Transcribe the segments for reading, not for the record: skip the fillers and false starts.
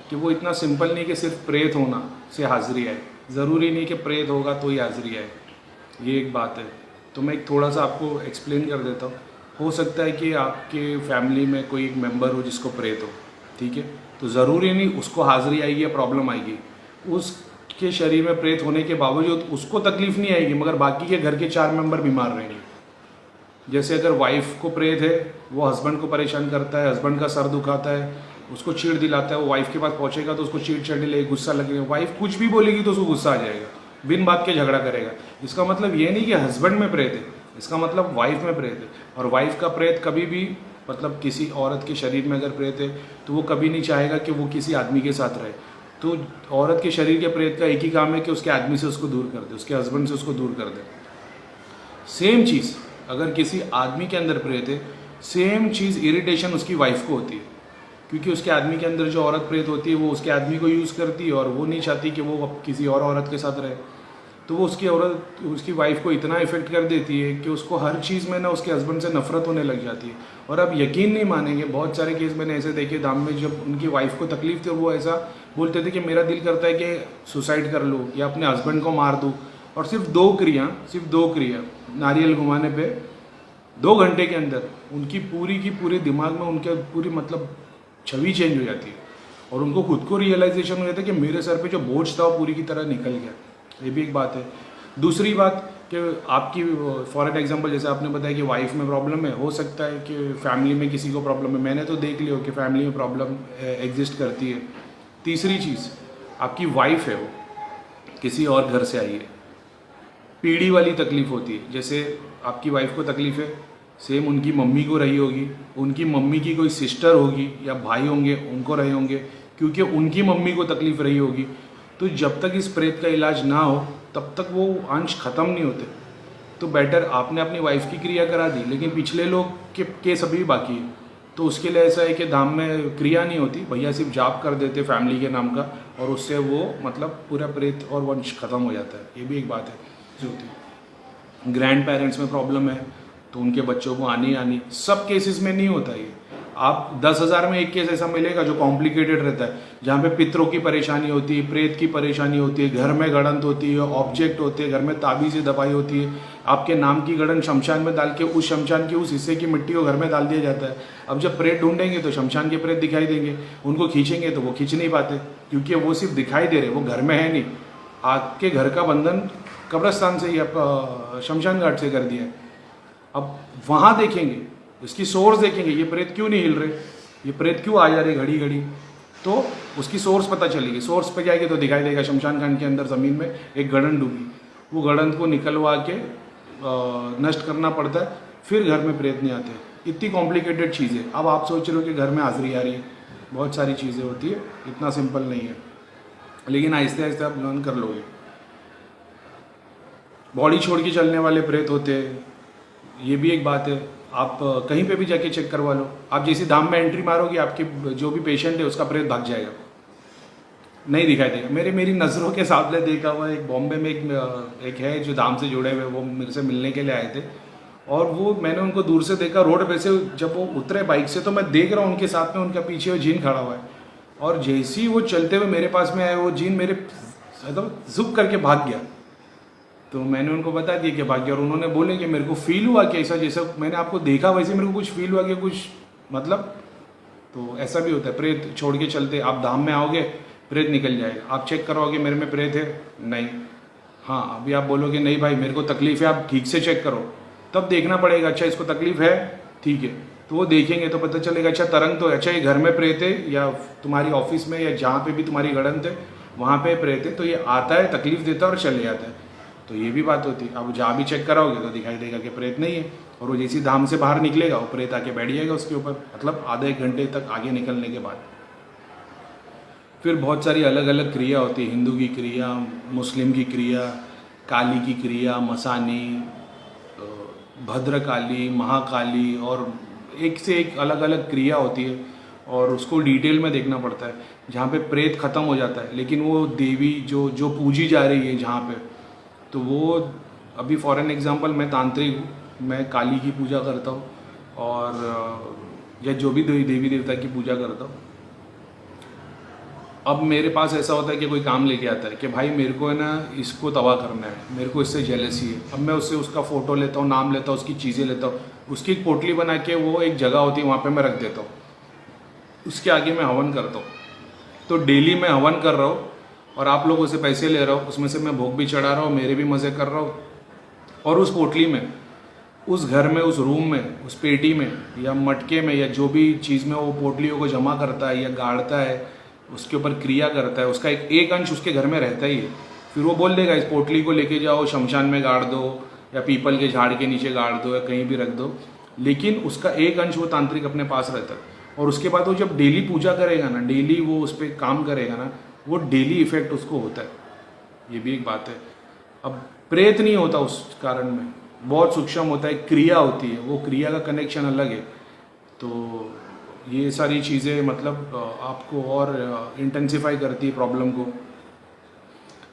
कि वो इतना सिंपल नहीं कि सिर्फ प्रेत होना से हाजिरी आए, ज़रूरी नहीं कि प्रेत होगा तो ही हाजिरी आए, ये एक बात है। तो मैं एक थोड़ा सा आपको एक्सप्लेन कर देता हूँ। हो सकता है कि आपके फैमिली में कोई एक मेंबर हो जिसको प्रेत हो, ठीक है, तो ज़रूरी नहीं उसको हाजिरी आएगी या प्रॉब्लम आएगी, उसके शरीर में प्रेत होने के बावजूद उसको तकलीफ नहीं आएगी, मगर बाकी के घर के 4 मेंबर बीमार रहेंगे। जैसे अगर वाइफ को प्रेत है, वो हस्बैंड को परेशान करता है, हस्बैंड का सर दुखाता है, उसको चीड़ दिलाता है, वो वाइफ के पास पहुंचेगा तो उसको चीड़ चढ़ने लगेगी, गुस्सा लगेगा, वाइफ कुछ भी बोलेगी तो उसको गुस्सा आ जाएगा, बिन बात के झगड़ा करेगा। इसका मतलब ये नहीं कि हस्बैंड में प्रेत है, इसका मतलब वाइफ में प्रेत है। और वाइफ का प्रेत कभी भी, मतलब किसी औरत के शरीर में अगर प्रेत है तो वो कभी नहीं चाहेगा कि वो किसी आदमी के साथ रहे। तो औरत के शरीर के प्रेत का एक ही काम है कि उसके आदमी से उसको दूर कर दे, उसके हस्बैंड से उसको दूर कर दे। सेम चीज़ अगर किसी आदमी के अंदर प्रेत है, सेम चीज़ इरिटेशन उसकी वाइफ को होती है, क्योंकि उसके आदमी के अंदर जो औरत प्रेत होती है वो उसके आदमी को यूज़ करती है और वो नहीं चाहती कि वो किसी और औरत के साथ रहे। तो वो उसकी वाइफ को इतना इफेक्ट कर देती है कि उसको हर चीज़ में ना उसके हस्बैंड से नफरत होने लग जाती है। और अब यकीन नहीं मानेंगे, बहुत सारे केस मैंने ऐसे देखे धाम में, जब उनकी वाइफ को तकलीफ थी और वो ऐसा बोलते थे कि मेरा दिल करता है कि सुसाइड कर लूँ या अपने हस्बैंड को मार दूँ। और सिर्फ दो क्रिया नारियल घुमाने पे 2 घंटे के अंदर उनकी पूरी दिमाग में उनके पूरी मतलब छवि चेंज हो जाती है और उनको खुद को रियलाइजेशन हो जाता है कि मेरे सर पे जो बोझ था वो पूरी की तरह निकल गया। ये भी एक बात है। दूसरी बात कि आपकी फॉर एन एग्जांपल जैसे आपने बताया कि वाइफ में प्रॉब्लम है, हो सकता है कि फैमिली में किसी को प्रॉब्लम है, मैंने तो देख लिया हो कि फैमिली में प्रॉब्लम एग्जिस्ट करती है। तीसरी चीज़, आपकी वाइफ है वो किसी और घर से आई है, पीढ़ी वाली तकलीफ होती है। जैसे आपकी वाइफ को तकलीफ है, सेम उनकी मम्मी को रही होगी, उनकी मम्मी की कोई सिस्टर होगी या भाई होंगे उनको रहे होंगे, क्योंकि उनकी मम्मी को तकलीफ रही होगी। तो जब तक इस प्रेत का इलाज ना हो तब तक वो अंश ख़त्म नहीं होते। तो बेटर आपने अपनी वाइफ की क्रिया करा दी, लेकिन पिछले लोग के केस अभी भी बाकी है, तो उसके लिए ऐसा है कि धाम में क्रिया नहीं होती, भैया सिर्फ जाप कर देते फैमिली के नाम का और उससे वो मतलब पूरा प्रेत और वंश खत्म हो जाता है। ये भी एक बात है जो होती है। ग्रैंड पेरेंट्स में प्रॉब्लम है तो उनके बच्चों को आनी सब केसेस में नहीं होता ये। आप 10,000 में एक केस ऐसा मिलेगा जो कॉम्प्लिकेटेड रहता है, जहाँ पे पितरों की परेशानी होती है, प्रेत की परेशानी होती है, घर में गड़ंत होती है, ऑब्जेक्ट होते हैं, घर में ताबीज़ें दबाई होती है, आपके नाम की गड़न शमशान में डाल के उस शमशान के उस हिस्से की मिट्टी को घर में डाल दिया जाता है। अब जब प्रेत ढूंढेंगे तो शमशान के प्रेत दिखाई देंगे, उनको खींचेंगे तो वो खींच नहीं पाते, क्योंकि वो सिर्फ दिखाई दे रहे, वो घर में है नहीं। आपके घर का बंधन कब्रस्तान से या शमशान घाट से कर दिया है। अब वहाँ देखेंगे, इसकी सोर्स देखेंगे, ये प्रेत क्यों नहीं हिल रहे, ये प्रेत क्यों आ जा रहे घड़ी घड़ी, तो उसकी सोर्स पता चलेगी। सोर्स पे जाएगी तो दिखाई देगा शमशान घाट के अंदर ज़मीन में एक गड़न डूबी, वो गड़न को निकलवा के नष्ट करना पड़ता है, फिर घर में प्रेत नहीं आते। इतनी कॉम्प्लिकेटेड चीज़ है। अब आप सोच रहे हो कि घर में हाजिरी आ रही है, बहुत सारी चीज़ें होती है, इतना सिंपल नहीं है, लेकिन आहिस्ते आहिस्ते आप लर्न कर लोगे। बॉडी छोड़ के चलने वाले प्रेत होते हैं, ये भी एक बात है। आप कहीं पे भी जाके चेक करवा लो, आप जैसे धाम में एंट्री मारोगे आपके जो भी पेशेंट है उसका प्रेत भाग जाएगा, नहीं दिखाई देगा। मेरी नज़रों के सामने देखा हुआ एक बॉम्बे में एक है जो धाम से जुड़े हुए, वो मेरे से मिलने के लिए आए थे और वो मैंने उनको दूर से देखा रोड पे से, जब वो उतरे बाइक से तो मैं देख रहा हूँ उनके साथ में उनका पीछे वो जीन खड़ा हुआ है और जैसे ही वो चलते हुए मेरे पास में आए वो जीन मेरे मतलब झुक करके भाग गया। तो मैंने उनको बता दिया कि भाग्य, और उन्होंने बोले कि मेरे को फील हुआ कि ऐसा जैसा मैंने आपको देखा वैसे मेरे को कुछ फील हुआ कि कुछ मतलब, तो ऐसा भी होता है। प्रेत छोड़ के चलते, आप धाम में आओगे प्रेत निकल जाएगा, आप चेक करवाओगे मेरे में प्रेत है नहीं, हाँ अभी आप बोलोगे नहीं भाई मेरे को तकलीफ है, आप ठीक से चेक करो, तब देखना पड़ेगा अच्छा इसको तकलीफ है, ठीक है, तो वो देखेंगे तो पता चलेगा अच्छा तरंग तो अच्छा ये घर में प्रेत है या तुम्हारी ऑफिस में या जहाँ पे भी तुम्हारी गड़ंत है वहाँ पे प्रेत है, तो ये आता है तकलीफ देता है और चले जाता है। तो ये भी बात होती है। अब जहाँ भी चेक कराओगे तो दिखाई देगा कि प्रेत नहीं है, और वो जैसी धाम से बाहर निकलेगा वो प्रेत आके बैठ जाएगा उसके ऊपर, मतलब आधे एक घंटे तक आगे निकलने के बाद। फिर बहुत सारी अलग अलग क्रिया होती है, हिंदू की क्रिया, मुस्लिम की क्रिया, काली की क्रिया, मसानी, भद्रकाली, महाकाली, और एक से एक अलग अलग क्रिया होती है और उसको डिटेल में देखना पड़ता है। जहाँ पे प्रेत खत्म हो जाता है, लेकिन वो देवी जो पूजी जा रही है जहाँ पे, तो वो अभी फॉर एन एग्जांपल मैं तांत्रिक हूँ, मैं काली की पूजा करता हूँ और या जो भी देवी देवता की पूजा करता हूँ। अब मेरे पास ऐसा होता है कि कोई काम लेके आता है कि भाई मेरे को है ना इसको तबाह करना है, मेरे को इससे जेलसी है। अब मैं उससे उसका फ़ोटो लेता हूँ, नाम लेता हूँ, उसकी चीज़ें लेता हूँ, उसकी एक पोटली बना के वो एक जगह होती है वहाँ पे मैं रख देता हूँ, उसके आगे मैं हवन करता हूँ। तो डेली मैं हवन कर रहा हूँ और आप लोगों से पैसे ले रहा हूँ, उसमें से मैं भोग भी चढ़ा रहा हूँ, मेरे भी मज़े कर रहा हूँ। और उस पोटली में, उस घर में, उस रूम में, उस पेटी में या मटके में या जो भी चीज़ में वो पोटलियों को जमा करता है या गाड़ता है, उसके ऊपर क्रिया करता है, उसका एक अंश उसके घर में रहता ही है। फिर वो बोल देगा इस पोटली को लेके जाओ शमशान में गाड़ दो या पीपल के झाड़ के नीचे गाड़ दो या कहीं भी रख दो, लेकिन उसका एक अंश वो तांत्रिक अपने पास रहता है। और उसके बाद वो जब डेली पूजा करेगा ना, डेली वो उस पर काम करेगा ना, वो डेली इफेक्ट उसको होता है। ये भी एक बात है। अब प्रेत नहीं होता उस कारण में, बहुत सूक्ष्म होता है, क्रिया होती है, वो क्रिया का कनेक्शन अलग है। तो ये सारी चीज़ें मतलब आपको और इंटेंसिफाई करती है प्रॉब्लम को।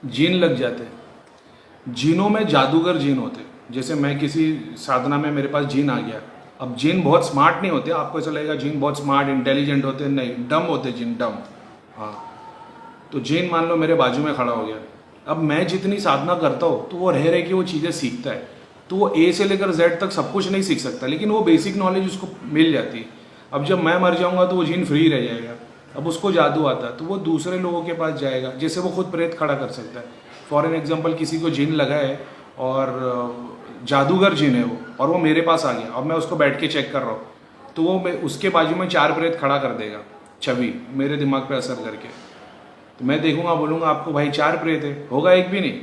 जीन लग जाते हैं, जीनों में जादूगर जीन होते हैं। जैसे मैं किसी साधना में मेरे पास जीन आ गया, अब जीन बहुत स्मार्ट नहीं होते, आपको ऐसा लगेगा जीन बहुत स्मार्ट इंटेलिजेंट होते हैं, नहीं, डम होते जीन, डम। हाँ, तो जीन मान लो मेरे बाजू में खड़ा हो गया, अब मैं जितनी साधना करता हूँ तो वो रह रहे कि वो चीज़ें सीखता है, तो वो ए से लेकर जेड तक सब कुछ नहीं सीख सकता, लेकिन वो बेसिक नॉलेज उसको मिल जाती है। अब जब मैं मर जाऊंगा तो वो जीन फ्री रह जाएगा, अब उसको जादू आता है तो वो दूसरे लोगों के पास जाएगा, जैसे वो खुद प्रेत खड़ा कर सकता है। फॉर एन एग्जाम्पल, किसी को जीन लगा है और जादूगर जीन है वो, और वो मेरे पास आ गया, अब मैं उसको बैठ के चेक कर रहा हूँ, तो वो उसके बाजू में 4 प्रेत खड़ा कर देगा, छवि मेरे दिमाग पे असर करके। तो मैं देखूंगा, बोलूँगा आपको भाई 4 प्रेत है, होगा एक भी नहीं।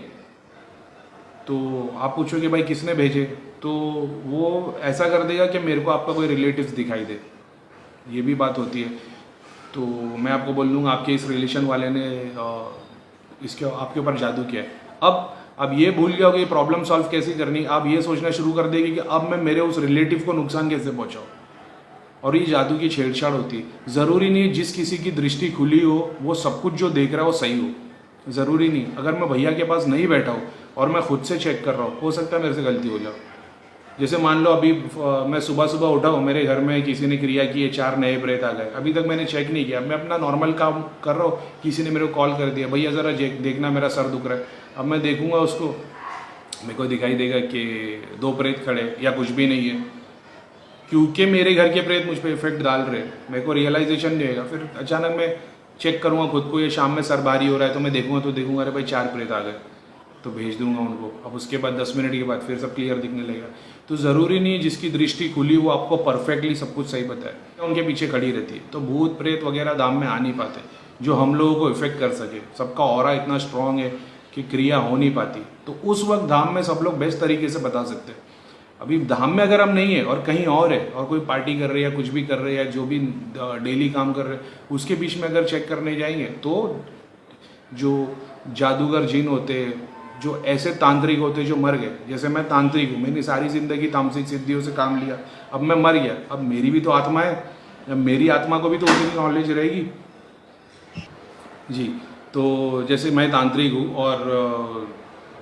तो आप पूछोगे भाई किसने भेजे, तो वो ऐसा कर देगा कि मेरे को आपका कोई रिलेटिव्स दिखाई दे, ये भी बात होती है। तो मैं आपको बोल दूँगा आपके इस रिलेशन वाले ने इसके आपके ऊपर जादू किया है। अब ये भूल गया कि प्रॉब्लम सॉल्व कैसे करनी, आप ये सोचना शुरू कर देगी कि अब मैं मेरे उस रिलेटिव को नुकसान कैसे पहुँचाऊँ, और ये जादू की छेड़छाड़ होती है। ज़रूरी नहीं जिस किसी की दृष्टि खुली हो वो सब कुछ जो देख रहा है वो सही हो, ज़रूरी नहीं। अगर मैं भैया के पास नहीं बैठा हूँ और मैं खुद से चेक कर रहा हूँ, हो सकता है मेरे से गलती हो जाए। जैसे मान लो अभी मैं सुबह सुबह उठा हूँ, मेरे घर में किसी ने क्रिया की है, 4 नए प्रेत आ गए, अभी तक मैंने चेक नहीं किया, मैं अपना नॉर्मल काम कर रहा हूँ, किसी ने मेरे को कॉल कर दिया, भैया ज़रा देखना मेरा सर दुख रहा है। अब मैं देखूँगा उसको, मेरे को दिखाई देगा कि 2 प्रेत खड़े या कुछ भी नहीं है, क्योंकि मेरे घर के प्रेत मुझ पर इफेक्ट डाल रहे हैं, मेरे को रियलाइजेशन नहीं होगा। फिर अचानक मैं चेक करूँगा खुद को, ये शाम में सर भारी हो रहा है, तो मैं देखूँगा अरे भाई 4 प्रेत आ गए, तो भेज दूंगा उनको। अब उसके बाद 10 मिनट के बाद फिर सब क्लियर दिखने लगेगा। तो ज़रूरी नहीं जिसकी दृष्टि खुली वो आपको परफेक्टली सब कुछ सही बताए, उनके पीछे खड़ी रहती है। तो भूत प्रेत वगैरह धाम में आ नहीं पाते जो हम लोगों को इफेक्ट कर सके, सबका ऑरा इतना स्ट्रांग है कि क्रिया हो नहीं पाती। तो उस वक्त धाम में सब लोग बेस्ट तरीके से बता सकते हैं। अभी धाम में अगर हम नहीं है और कहीं और है और कोई पार्टी कर रहे हैं या कुछ भी कर रहे हैं या जो भी डेली काम कर रहे हैं, उसके बीच में अगर चेक करने जाएंगे तो जो जादूगर जिन होते हैं, जो ऐसे तांत्रिक होते जो मर गए, जैसे मैं तांत्रिक हूँ, मैंने सारी ज़िंदगी तामसिक सिद्धियों से काम लिया, अब मैं मर गया, अब मेरी भी तो आत्मा है, अब मेरी आत्मा को भी तो उतनी नॉलेज रहेगी जी। तो जैसे मैं तांत्रिक हूँ और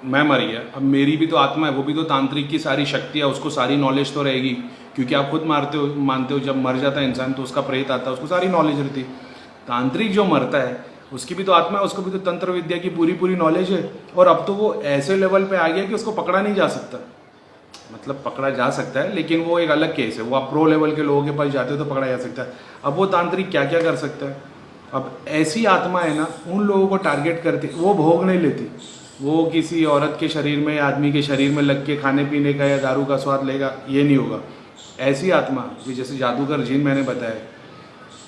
मैं मर गया, अब मेरी भी तो आत्मा है, वो भी तो तांत्रिक की सारी शक्तियाँ, उसको सारी नॉलेज तो रहेगी, क्योंकि आप खुद मानते हो जब मर जाता है इंसान तो उसका प्रेत आता है, उसको सारी नॉलेज रहती। तांत्रिक जो मरता है उसकी भी तो आत्मा है, उसको भी तो तंत्र विद्या की पूरी नॉलेज है, और अब तो वो ऐसे लेवल पे आ गया कि उसको पकड़ा नहीं जा सकता। मतलब पकड़ा जा सकता है लेकिन वो एक अलग केस है, वो आप प्रो लेवल के लोगों के पास जाते हो तो पकड़ा जा सकता है। अब वो तांत्रिक क्या क्या कर सकता है। अब ऐसी आत्मा है ना, उन लोगों को टारगेट करती, वो भोग नहीं लेती, वो किसी औरत के शरीर में या आदमी के शरीर में लग के खाने पीने का या दारू का स्वाद लेगा, ये नहीं होगा। ऐसी आत्मा जैसे जादूगर जिन मैंने बताया,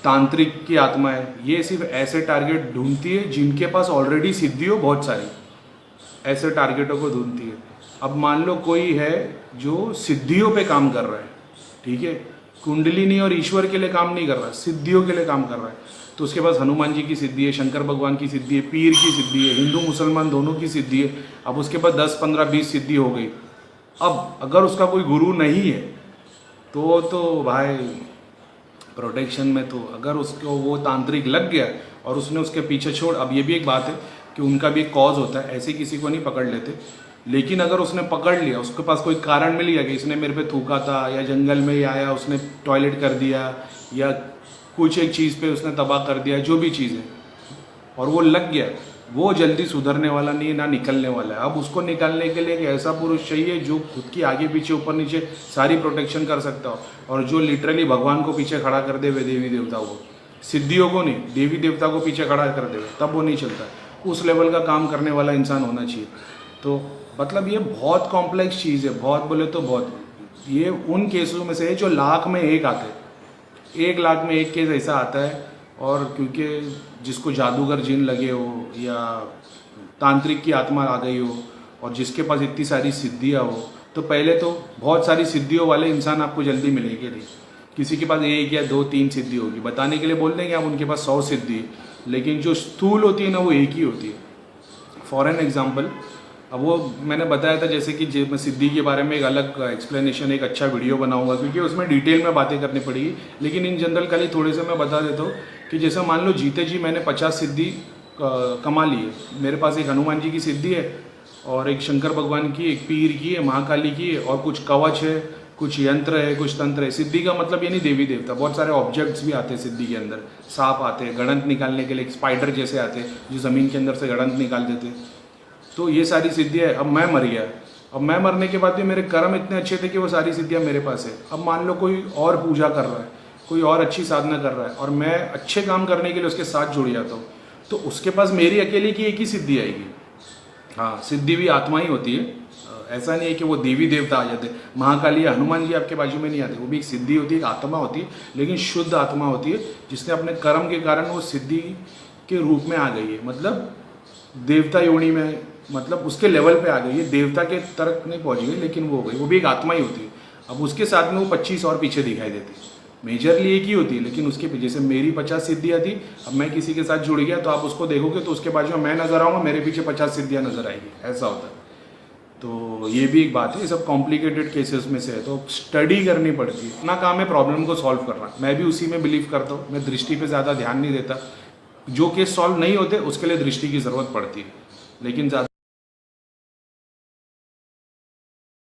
तांत्रिक की आत्मा है, ये सिर्फ ऐसे टारगेट ढूंढती है जिनके पास ऑलरेडी सिद्धि हो बहुत सारी, ऐसे टारगेटों को ढूंढती है। अब मान लो कोई है जो सिद्धियों पे काम कर रहा है, ठीक है, कुंडलिनी और ईश्वर के लिए काम नहीं कर रहा है, सिद्धियों के लिए काम कर रहा है, तो उसके पास हनुमान जी की सिद्धि है, शंकर भगवान की सिद्धि है, पीर की सिद्धि है, हिंदू मुसलमान दोनों की सिद्धि है। अब उसके पास 10, 15, 20 सिद्धि हो गई। अब अगर उसका कोई गुरु नहीं है तो भाई प्रोटेक्शन में, तो अगर उसको वो तांत्रिक लग गया और उसने उसके पीछे छोड़, अब ये भी एक बात है कि उनका भी एक कॉज होता है, ऐसे किसी को नहीं पकड़ लेते, लेकिन अगर उसने पकड़ लिया, उसके पास कोई कारण मिल गया कि इसने मेरे पे थूका था या जंगल में ही आया उसने टॉयलेट कर दिया या कुछ एक चीज़ पे उसने तबाह कर दिया, जो भी चीज़ है, और वो लग गया, वो जल्दी सुधरने वाला नहीं है, ना निकलने वाला है। अब उसको निकालने के लिए एक ऐसा पुरुष चाहिए जो खुद की आगे पीछे ऊपर नीचे सारी प्रोटेक्शन कर सकता हो, और जो लिटरली भगवान को पीछे खड़ा कर देवे, देवी देवताओं को, सिद्धियों को नहीं, देवी देवता को पीछे खड़ा कर देवे, तब वो नहीं चलता। उस लेवल का काम करने वाला इंसान होना चाहिए। तो मतलब ये बहुत कॉम्प्लेक्स चीज़ है, बहुत बोले तो बहुत। ये उन केसों में से है जो लाख में एक आते हैं, 1 लाख में एक केस ऐसा आता है। और क्योंकि जिसको जादूगर जिन लगे हो या तांत्रिक की आत्मा आ गई हो और जिसके पास इतनी सारी सिद्धियाँ हो, तो पहले तो बहुत सारी सिद्धियों वाले इंसान आपको जल्दी मिलेंगे नहीं। किसी के पास 1 या 2 3 सिद्धि होगी, बताने के लिए बोल देंगे आप उनके पास 100 सिद्धि है, लेकिन जो स्थूल होती है ना वो एक ही होती है। फॉर एन एग्जाम्पल, अब वो मैंने बताया था जैसे कि मैं सिद्धि के बारे में एक अलग एक्सप्लेनेशन, एक अच्छा वीडियो बनाऊंगा क्योंकि उसमें डिटेल में बातें करनी पड़ेगी। लेकिन इन जनरल खाली थोड़े से मैं बता देता हूँ कि जैसे मान लो जीते जी मैंने 50 सिद्धि कमा ली है। मेरे पास एक हनुमान जी की सिद्धि है और एक शंकर भगवान की, एक पीर की है, महाकाली की है, और कुछ कवच है, कुछ यंत्र है, कुछ तंत्र है। सिद्धि का मतलब ये नहीं देवी देवता, बहुत सारे ऑब्जेक्ट्स भी आते हैं सिद्धि के अंदर। सांप आते हैं गणंत निकालने के लिए, स्पाइडर जैसे आते हैं जो ज़मीन के अंदर से गणंत निकाल देते हैं। तो ये सारी सिद्धियाँ है। अब मैं मर गया, अब मैं मरने के बाद भी मेरे कर्म इतने अच्छे थे कि वो सारी सिद्धियाँ मेरे पास है। अब मान लो कोई और पूजा कर रहा है, कोई और अच्छी साधना कर रहा है और मैं अच्छे काम करने के लिए उसके साथ जुड़ जाता हूँ, तो उसके पास मेरी अकेले की एक ही सिद्धि आएगी। हाँ, सिद्धि भी आत्मा ही होती है, ऐसा नहीं है कि वो देवी देवता आ जाते। महाकाली या हनुमान जी आपके बाजू में नहीं आते, वो भी एक सिद्धि होती है, एक आत्मा होती है, लेकिन शुद्ध आत्मा होती है जिसने अपने कर्म के कारण वो सिद्धि के रूप में आ गई है। मतलब देवता योनि में, मतलब उसके लेवल पे आ गई है, देवता के तक नहीं पहुंच गई लेकिन वो हो गई, वो भी एक आत्मा ही होती है। अब उसके साथ में वो 25 और पीछे दिखाई देती है। मेजरली एक ही होती है, लेकिन उसके पीछे, जैसे मेरी 50 सिद्धियाँ थी, अब मैं किसी के साथ जुड़ गया तो आप उसको देखोगे तो उसके बाजू में मैं नजर आऊँगा, मेरे पीछे 50 सिद्धियाँ नजर आएगी, ऐसा होता है। तो ये भी एक बात है, ये सब कॉम्प्लिकेटेड केसेस में से है, तो स्टडी करनी पड़ती है। अपना काम है प्रॉब्लम को सॉल्व करना, मैं भी उसी में बिलीव करता हूँ। मैं दृष्टि पे ज़्यादा ध्यान नहीं देता, जो केस सॉल्व नहीं होते उसके लिए दृष्टि की ज़रूरत पड़ती है, लेकिन ज़्यादा